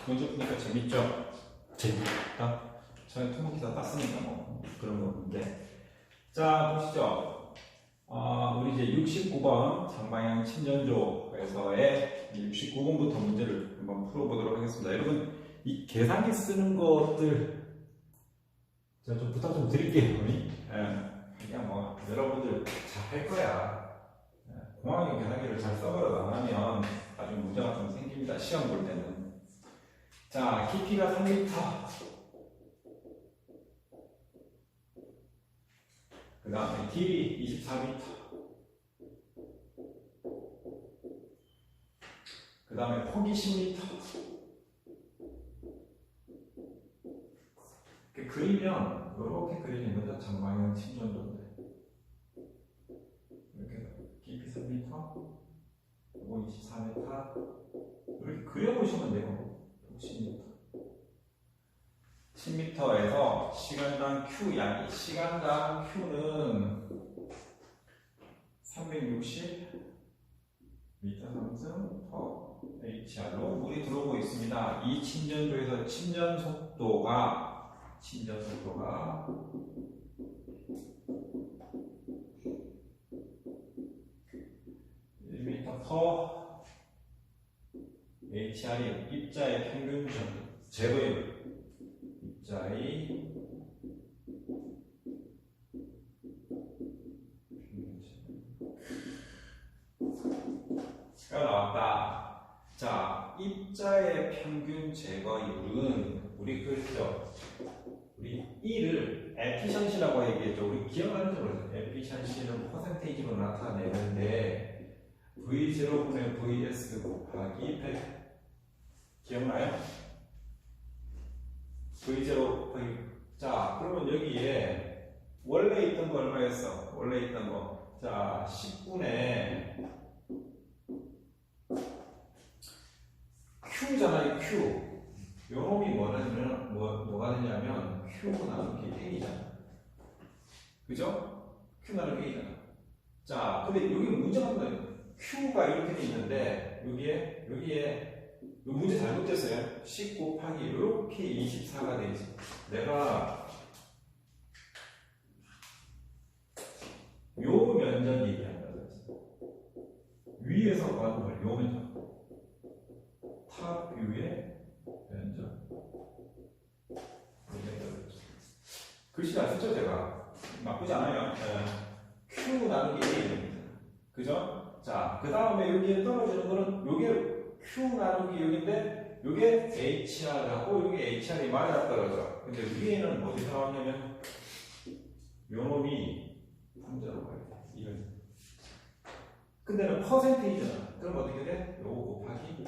문제 푸니까 재밌죠? 재밌다. 저희 토목기사 땄으니까 뭐 그런 건데. 자, 보시죠. 우리 이제 69번 장방향 침전조에서의 69번부터 문제를 한번 풀어보도록 하겠습니다. 여러분, 이 계산기 쓰는 것들 제가 좀 부탁 좀 드릴게요. 그냥 뭐 여러분들 잘 할 거야. 공학용 계산기를 잘 써버려도 안 하면 나중에 문제가 좀 생깁니다. 시험 볼 때는. 자, 깊이가 3m. 그 다음에 길이 24m. 그 다음에 폭이 10m. 이렇게 그리면 이렇게 그리는 거죠. 장방향 침전조인데. 이렇게 깊이 3m, 폭 24m. 이렇게 그려보시면 돼요. 10m. 10m에서 시간당 Q 양이, 시간당 Q는 360 미터 상승 per HR로 물이 들어오고 있습니다. 이 침전조에서 침전 속도가 1m per HR이 입자의 평균 제거율, 입자의 가 나왔다. 자, 입자의 평균 제거율은 우리 그랬죠. 우리 E를 에피션시라고 얘기했죠. 우리 기억하는지 모르겠어요. 에피션시는 퍼센테이지로 나타내는데 V0분의 VS 곱하기 100 기억나요? V0 자, 그러면 여기에 원래 있던 거 얼마였어? 원래 있던 거. 자, 10분의 Q잖아요, Q. 요놈이 뭐가 되냐면 Q 나누기 A잖아. 그죠? Q 나누기 A잖아. 자, 근데 여기 문제가 뭐냐면 Q가 이렇게 돼 있는데 여기에 이 문제 잘못됐어요. 10 곱하기 이렇게 24가 돼 있어. 내가 요 면적 얘기한다 그랬어. 위에서 봐도 요 면적. 탑 뷰의 면적. 글씨 안 썼죠, 제가? 나쁘지 않아요. Q 나누기 A입니다. 그죠? 자, 그 다음에 여기에 떨어지는 거는 요게 Q 나누기 6인데 요게 HR하고 요게 HR이 맞아 떨어져. 근데 위에는 어디서 나왔냐면 요놈이 3자로 가야 돼. 이런. 근데는 퍼센테이지잖아. 그럼 어떻게 돼? 요거 곱하기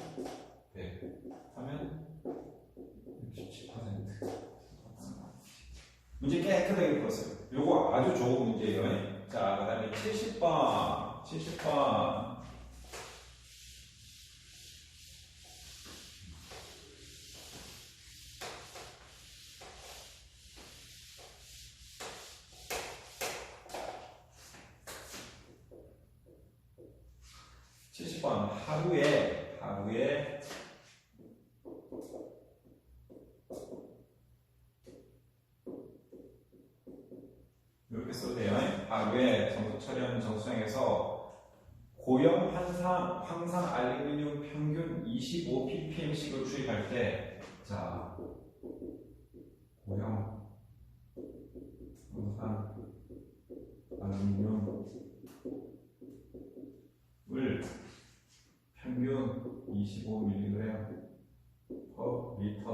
100 하면 67%. 문제 깨끗하게 풀었어요. 요거 아주 좋은 문제예요. 자, 그 다음에 70번. 70번. 하루에 이렇게 써도 돼요. 하루에 정수 촬영 정수장에서 고형 황산 알루미늄 평균 25ppm씩을 투입할 때, 자, 고형 황산 알루미늄을 평균 25mg per 리터,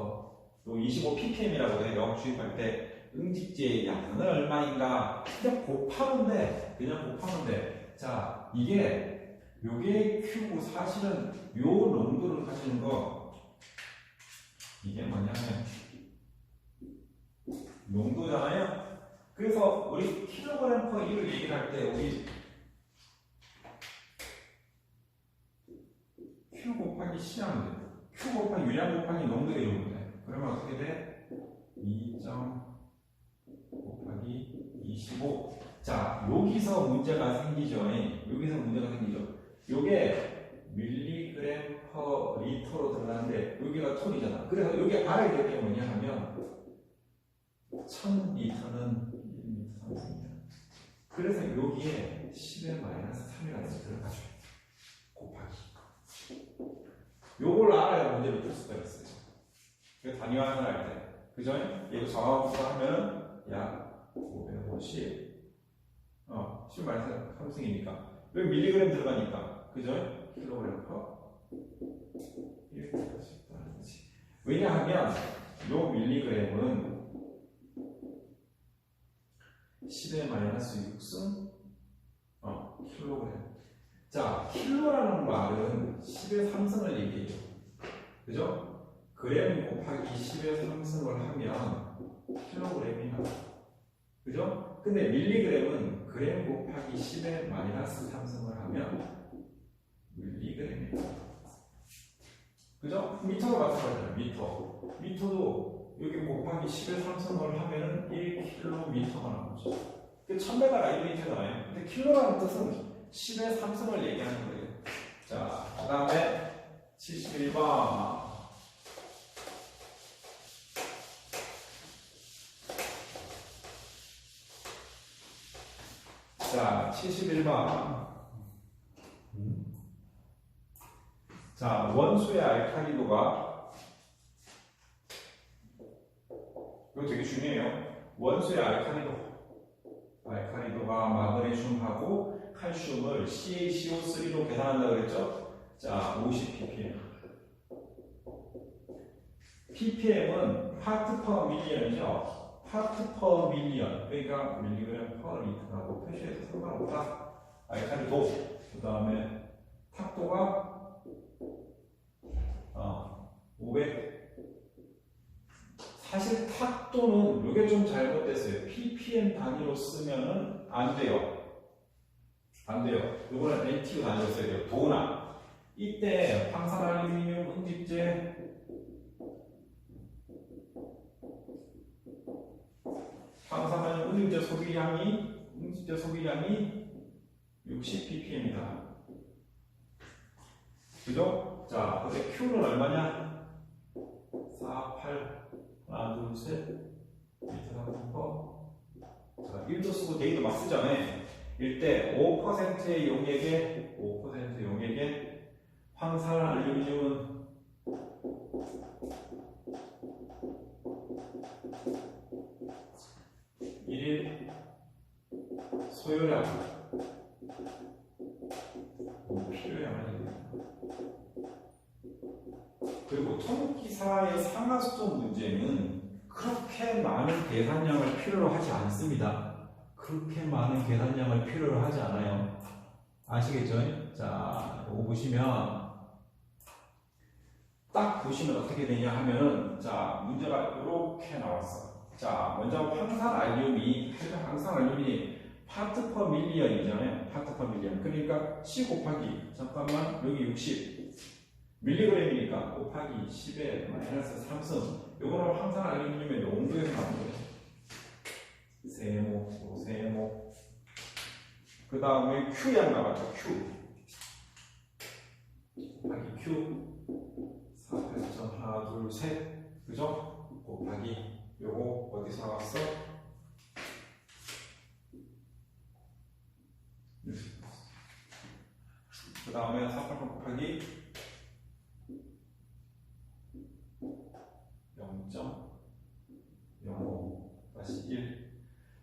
요 25ppm이라고 해요. 투입할 때 응집제의 양은 얼마인가? 그냥 곱하면 돼. 자, 요게 Q고 사실은 요 농도를 가지는 거, 이게 뭐냐면 농도잖아요. 그래서 우리 킬로그램 퍼 1을 얘기를 할 때 우리 Q 곱하기 C 하면 돼. Q 곱하기 유량 곱하기 농도에 이러면 돼. 그러면 어떻게 돼? 2점 곱하기 25. 자, 여기서 문제가 생기죠. 요게 밀리그램 퍼 리터로 들어가는데 여기가 톤이잖아. 그래서 여기 알아야 될 게 뭐냐 하면 1000리터는 1m 3분이다. 그래서 여기에 10의 마이너스 3이라는 게 들어가줘야 돼. 곱하기. 요걸 알아야 문제를 풀 수가 있어요. 그 단위화를 할 때. 그죠? 이거 정확하게 하면 약 550. 10 마이너스 3승이니까. 여기 밀리그램 들어가니까. 그죠? 킬로그램 퍼 1kg씩 따는 거지. 왜냐하면 요 밀리그램은 10의 마이너스 6승 킬로그램. 자, 킬로라는 말은 10의 3승을 얘기해요. 그죠? 그램 곱하기 10의 3승을 하면 킬로그램이 나와. 그죠? 근데 밀리그램은 그램 곱하기 10의 마이너스 3승을 하면 밀리그램이 나와. 그죠? 미터가 마찬가지잖아요. 미터도 여기 곱하기 10의 3승을 하면은 1km가 나오죠. 1000배가 라디미터잖아요. 근데 킬로라는 뜻은 10의 3승을 얘기하는 거예요. 자, 그 다음에 71번. 자, 71번. 자, 원소의 알칼리도가, 이거 되게 중요해요. 원소의 알칼리도가 마그네슘하고 칼슘을 CaCO3로 계산한다고 그랬죠? 자, 50ppm. ppm은 파트 퍼 밀리언이죠? 파트 퍼 밀리언. 그러니까 밀리그램 퍼 리터라고 표시해서 상관없다. 알칼리도. 그 다음에 탁도가 500. 사실 탁도는 이게 좀 잘못됐어요. ppm 단위로 쓰면은 안 돼요. 안 돼요. 이거는 NTU 단위로 써야 돼요. 도나. 이때 황산알루미늄 응집제 응집제 소비량이 60ppm이다. 그죠? 자, 근데 Q는 얼마냐? 48 하나 둘 셋 밑에 한번 더. 자, 1도 쓰고 대기도 막 쓰잖아요. 이때 5%의 용액에 황산알루미늄은 1일 소요량 필요량 아니에요. 그리고 통기사의 상하수도 문제는 그렇게 많은 계산량을 필요로 하지 않습니다. 그렇게 많은 계산량을 필요로 하지 않아요. 아시겠죠? 자, 이거 보시면 딱 보시면 어떻게 되냐 하면은, 자, 문제가 이렇게 나왔어. 자, 먼저 황산알륨이 파트 퍼 밀리언이잖아요. 파트 퍼 밀리언. 그러니까 C 곱하기, 잠깐만, 여기 60 밀리그램이니까 곱하기 10의 마이너스 3승. 요거는 황산알루미늄의 농도에서 나온 거예요. 세모. 그 다음에 Q양 나왔죠. Q 곱하기 Q 4,000 하나 둘 셋. 그죠? 곱하기 요거 어디서 나왔어? 그 다음에 4,800 곱하기 0.05-1.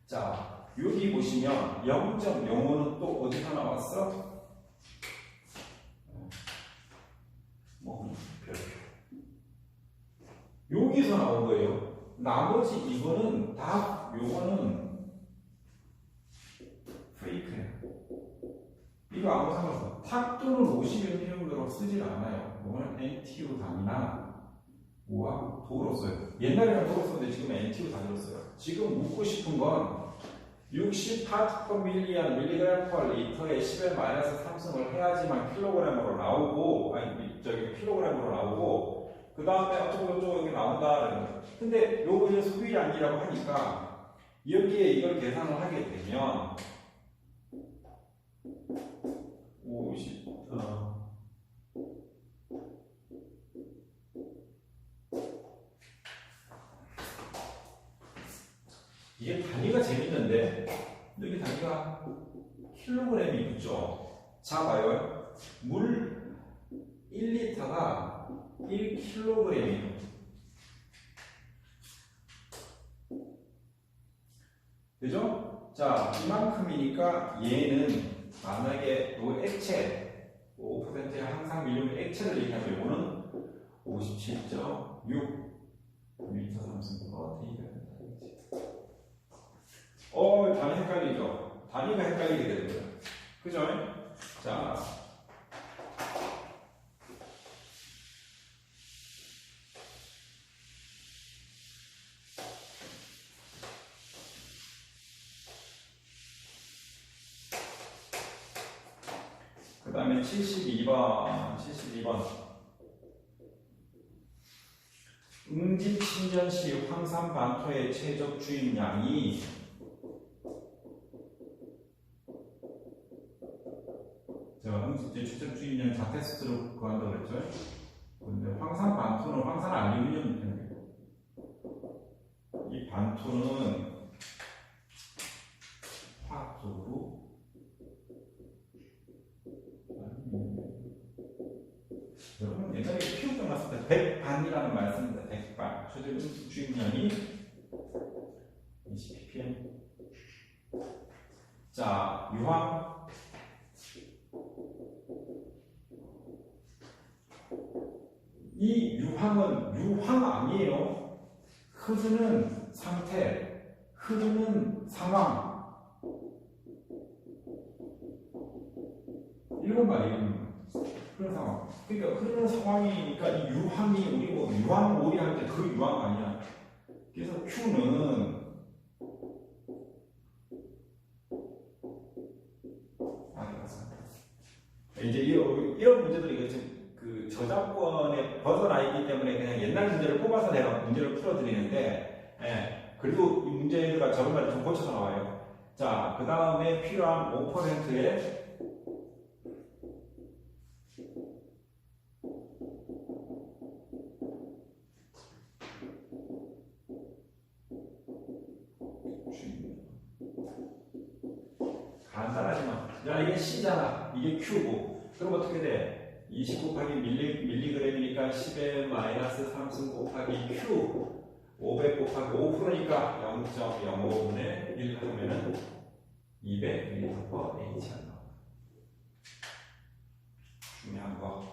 자, 여기 보시면 0.05는 또 어디서 나왔어? 여기서 나온 거예요. 나머지 이거는 다, 요거는 페이크예요. 이거 아무 상관없어. 탁도는 50mg으로 쓰질 않아요. 이거는 NTU 단위나 뭐하고 도로 써요. 옛날에는 도로 썼는데 지금 NTU 단위로 써요. 지금 묻고 싶은 건 60 파트 퍼 밀리언 밀리그램 퍼 리터에 10의 마이너스 3승을 해야지만 킬로그램으로 나오고, 킬로그램으로 나오고, 그 다음에 어쩌고 여기 나온다. 근데 요거 이제 소비량이라고 하니까 여기에 이걸 계산을 하게 되면 50 이게 단위가 재밌는데 여기 단위가 킬로그램이 있죠. 자 봐요. 물 1리터가 1kg이에요. 그죠? 자, 이만큼이니까 얘는 만약에 요 액체 5%의 항상 밀리면 액체를 얘기하면 이거는 57.6 리터 삼성도가 되게 된다. 단위 헷갈리죠? 단위가 헷갈리게 되는 거예요. 그죠? 자, 그 다음에 72번. 응집 침전 시 황산 반토의 최적 주입량이 제가 응집 최적 주입량 자테스트로 구한다고 그랬죠? 근데 황산 반토는 황산 알루미늄 이 반토는 화학적으로 여러분 옛날에 피우경 났을 때 백반이라는 말 씁니다. 백반. 최대 주입량이 20ppm. 자, 유황. 이 유황은 유황 아니에요. 흐르는 상태, 흐르는 상황. 이런 말이에요. 흐르는 상황. 그러니까 흐르는 상황이니까 이 유황이 우리 뭐 유황 오리 할 때 그 유황 아니야. 그래서 Q는 이제 이런 문제들이 지금 그 저작권에 벗어나 있기 때문에 그냥 옛날 문제를 뽑아서 내가 문제를 풀어드리는데, 그래도 이 문제가 저런 말을 좀 고쳐서 나와요. 자, 그 다음에 필요한 5%의 간단하지만, 야, 이게 C잖아. 이게 Q고. 그럼 어떻게 돼? 20 곱하기 밀리그램이니까 10의 마이너스 3승 곱하기 Q. 500 곱하기 5%니까 0.05분의 1 하면은 200ml H가 나와. 중요한 거.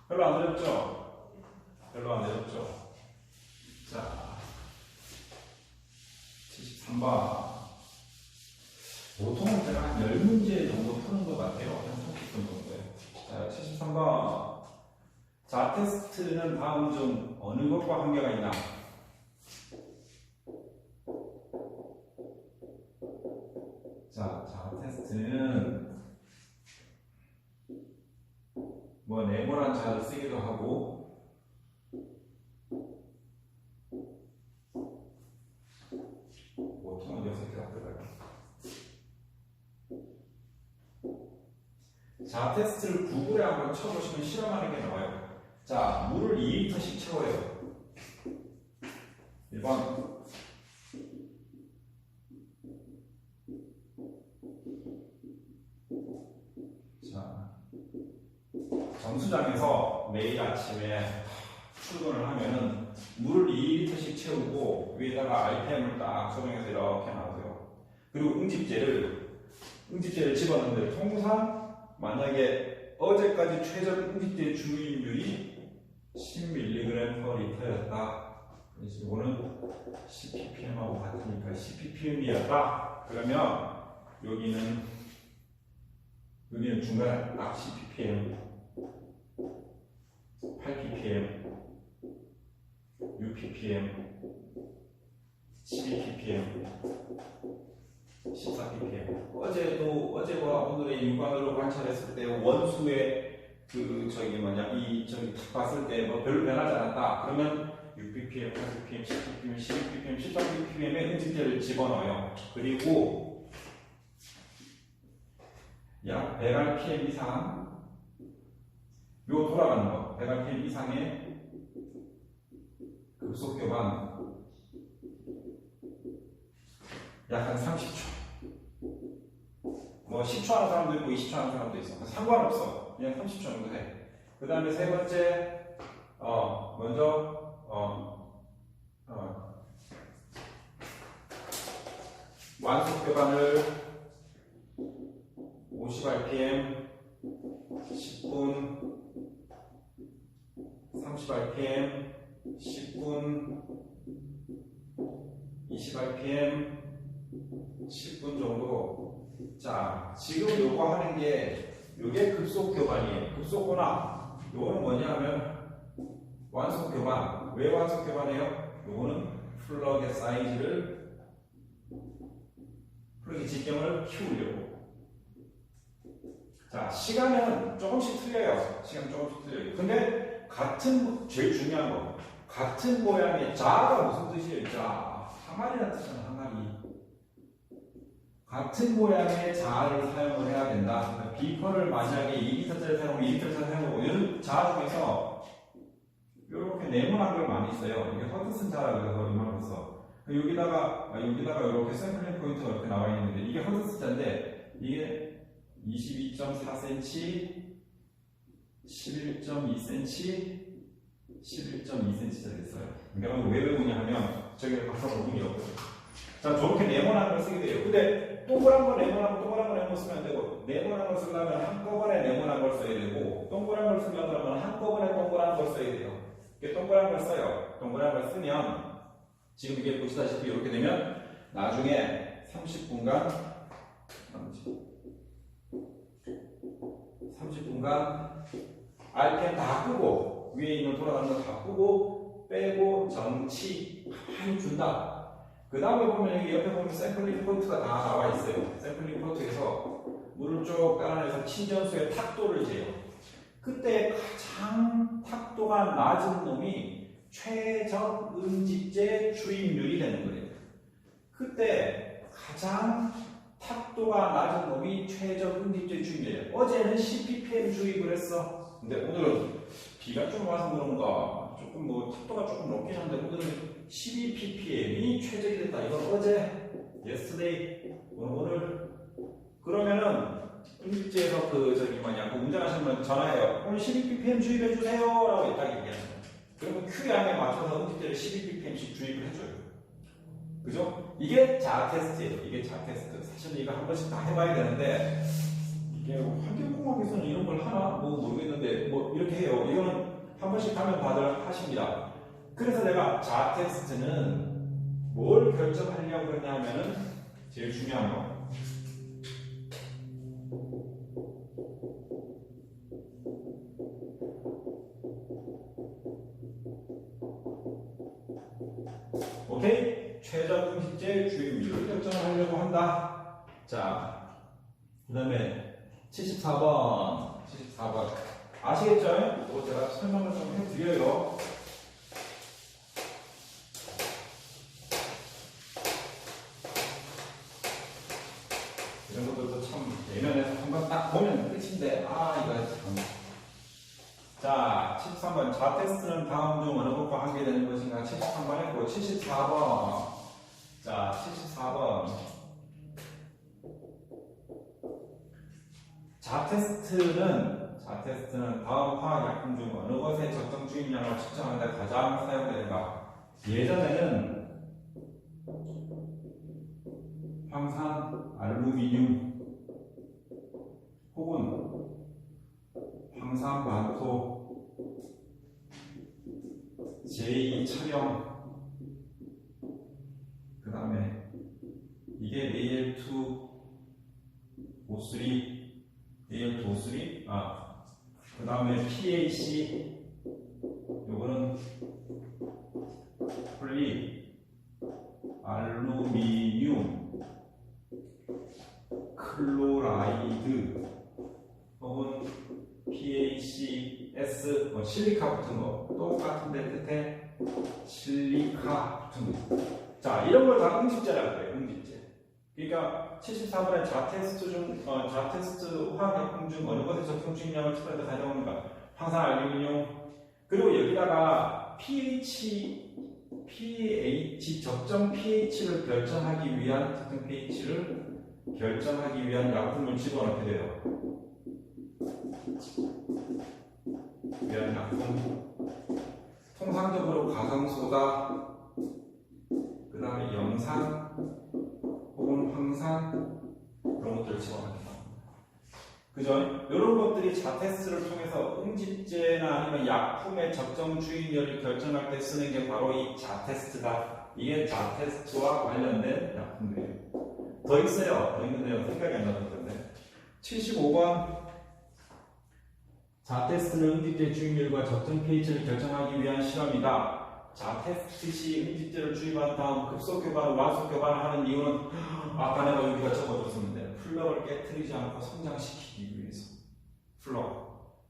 별로 안 어렵죠? 별로 안 어렵죠? 자, 73번. 보통은 제가 한 10문제 정도 푸는 것 같아요. 한 30분 정도에. 자, 73번. 자, 테스트는 다음 중 어느 것과 관계가 있나? 자, 테스트는 뭐 네모난 자를 쓰기도 하고 보통은 6개가 들어가요. 자, 테스트를 구글에 한번 쳐보시면 실험하는 게 나와요. 자, 물을 2리터씩 채워요. 1번. 자, 정수장에서 매일 아침에 출근을 하면은 물을 2리터씩 채우고 위에다가 RPM을 딱 조명해서 이렇게 놔둬요. 그리고 응집제를 집어넣는데 통상 만약에 어제까지 최저 응집제 주입률이 10mg/L였다. 그래서 이거는 10ppm하고 같으니까 10ppm이었다. 그러면 여기는 중간에 딱 10ppm, 8ppm, 6ppm, 12ppm, 14ppm. 어제와 오늘의 육안으로 관찰했을 때 원수의 딱 봤을 때 뭐 별로 변하지 않았다. 그러면 6ppm, 8ppm, 10ppm, 12ppm, 13ppm의 응집제를 집어넣어요. 그리고 약 100rpm 이상, 요 돌아가는 거, 100rpm 이상의 급속 교반 약 한 30초. 뭐 10초 하는 사람도 있고 20초 하는 사람도 있어. 상관없어. 그냥 30초 정도 해. 그 다음에 세 번째, 먼저, 완속 교반을 50rpm, 10분, 30rpm, 10분, 20rpm, 10분 정도. 자, 지금 요거 하는 게, 요게 급속 교반이에요. 급속 고나, 요거는 뭐냐면, 완속 교반. 왜 완속 교반이에요? 요거는 플러그의 사이즈를, 플러그의 직경을 키우려고. 자, 시간은 조금씩 틀려요. 시간 조금씩 틀려요. 근데, 제일 중요한 거. 같은 모양의 자가 무슨 뜻이에요? 자, 항아리라는 뜻이잖아, 항아리. 같은 모양의 자를 사용을 해야 된다. 비커를 만약에 2리터짜리 사용하면 2리터짜리 사용하고, 이런 자 중에서 이렇게 네모난 걸 많이 써요. 이게 허드슨 자라고 해서 이만큼 써. 여기다가 이렇게 샘플링 포인트가 이렇게 나와 있는데, 이게 허드슨 자인데, 이게 22.4cm, 11.2cm, 11.2cm짜리 있어요. 그러니까 왜 외우냐 하면 저기를 가서 의미 없거든요. 자, 저렇게 네모난 걸 쓰게 돼요. 근데 동그란 거 네모난 거 쓰면 안 되고, 네모난 걸 쓰려면 한꺼번에 네모난 걸 써야 되고, 동그란 걸 쓰려면 한꺼번에 동그란 걸 써야 돼요. 이렇게 동그란 걸 써요. 동그란 걸 쓰면 지금 이게 보시다시피 이렇게 되면 나중에 30분간 RPM 다 끄고, 위에 있는 돌아가는 거 다 끄고, 빼고, 정치 많이 준다. 그 다음에 보면 여기 옆에 보면 샘플링 포인트가 다 나와 있어요. 샘플링 포인트에서 물을 쭉 따라내서 친전수의 탁도를 재요. 그때 가장 탁도가 낮은 놈이 최적 음직제 주입률이 되는 거예요. 그때 가장 탁도가 낮은 놈이 최적 음직제 주입률이에요. 어제는 10ppm 주입을 했어. 근데 오늘은 비가 좀 와서 그런가 조금 탁도가 조금 높긴 한데 오늘은 12ppm이 최적이 됐다. 이건 어제, yesterday, 오늘. 그러면은 음직제에서 운전하시는 분 전화해요. 오늘 12ppm 주입해 주세요라고 딱 얘기하는 거예요. 그러면 Q양에 맞춰서 음직제를 12ppm씩 주입을 해줘요. 그죠? 이게 자 테스트예요. 이게 자 테스트. 사실 이거 한 번씩 다 해봐야 되는데, 이게 환경공학에서는 이런 걸 하나 모르겠는데 이렇게 해요. 이거는 한 번씩 하면 다들 하십니다. 그래서 내가 자 테스트는 뭘 결정하려고 그러냐 하면은 제일 중요한 거. 오케이? 최적 음식제 주입률을 결정하려고 한다. 자, 그 다음에 74번. 아시겠죠? 이거 제가 설명을 좀 해드려요. 이런 것들도 참 예면에서 한번 딱 보면 끝인데, 이거 참. 자, 73번. 자 테스트는 다음 중 어느 것과 관계되는 것인가? 73번 했고, 74번. 자, 74번. 자 테스트는 다음 화학약품 중 어느 것의 적정 주입량을 측정하는 데 가장 사용되는가? 예전에는 황산, 알루미늄 혹은 황산, 만토, 제2촬영, 그 다음에 이게 AL2O3, 그 다음에 PAC, 요거는 폴리, 알루미늄, 클로라이드, 혹은 PACS, 실리카 붙은 거, 똑같은데 끝에 실리카 붙은 거. 자, 이런 걸 다 음직제라고 해요, 음직제. 그러니까 74번의 자 테스트 화학약품 중 어느 것의 적정 주입량을 측정해서 가져오는가? 황산, 알루미늄. 그리고 여기다가 pH pH, 적정 pH를 결정하기 위한 약품을 집어넣게 돼요. 위한 약품. 통상적으로 가성소다, 그 다음에 염산 혹은 황산 그런 것들을 집어넣습니다. 그죠? 이런 것들이 자테스트를 통해서 응집제나 아니면 약품의 적정 주의열을 결정할 때 쓰는 게 바로 이 자테스트다. 이게 자테스트와 관련된 약품들이에요. 더 있어요. 더 있는데요. 생각이 안 나는 건데. 75번. 자테스트는 응집제 주의열과 적정 pH를 결정하기 위한 실험이다. 자테스트 시 응집제를 주입한 다음 급속 교반을 완속 교반을 하는 이유는 아까 내가 여기가 적어줬었는데 플럭을 깨트리지 않고 성장시키기 위해서.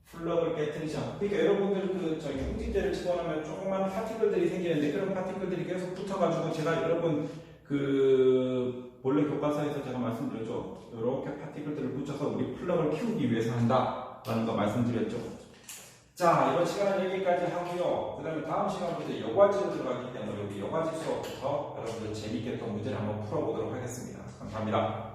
플럭을 깨트리지 않고. 그러니까 여러분들 저희 응집제를 집어넣으면 조그만 파티클들이 생기는데 그런 파티클들이 계속 붙어가지고 제가 여러분 본래 교과서에서 제가 말씀드렸죠. 이렇게 파티클들을 붙여서 우리 플럭을 키우기 위해서 한다라는 거 말씀드렸죠. 자, 이번 시간은 여기까지 하고요. 그 다음에 다음 시간부터 여과지로 들어가기 때문에 여기 여과지 수업부터 여러분들 재밌게 또 문제를 한번 풀어보도록 하겠습니다. 감사합니다.